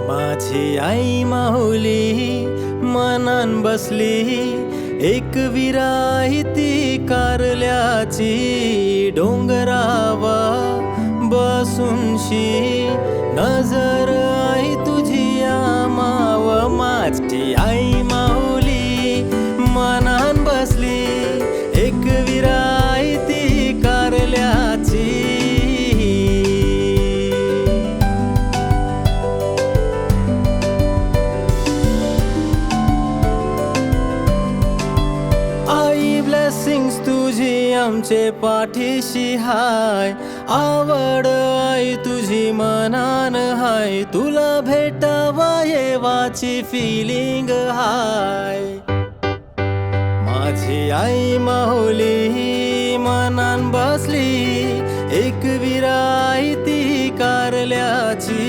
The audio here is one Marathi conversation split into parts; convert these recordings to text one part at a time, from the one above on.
माझी आई माऊली मनान बसली, एक विराई ती कारल्याची, डोंगरावा बसूनशी नजर आई तुझी आमाव. माझी आई माऊली मनान बसली, एक विराई ती कारल्याची. आई ब्लेसिंग्स तुझी आमचे पाठीशी हाय, आवड आई तुझी मनान हाय, तुला भेटावा येवाची फिलिंग हाय. माझी आई माऊली मनान बसली, एक विराई ती कारल्याची,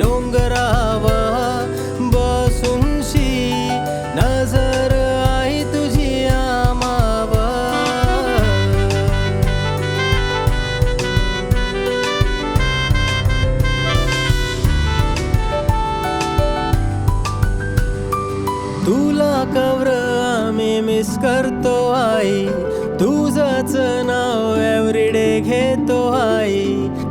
डोंगरावा बसूनशी नजर आई तुझी आमाव. तुला कवर आम्ही मिस करतो आई, तुझंच नाव एव्हरीडे घेतो आई,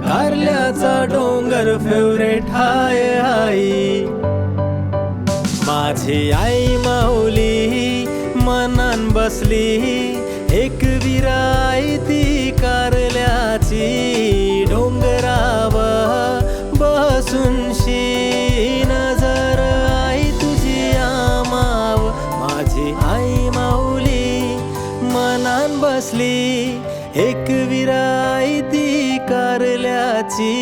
कारल्याचा डोंगर फेवरेट हाय आई. माझी आई माऊली मनान बसली, एक विराई ती कारल्याची, डोंगरावा बसूनशी नजर आई तुझी आमाव. माझी आई माऊली मनान बसली, एक विराई ती कारल्याची.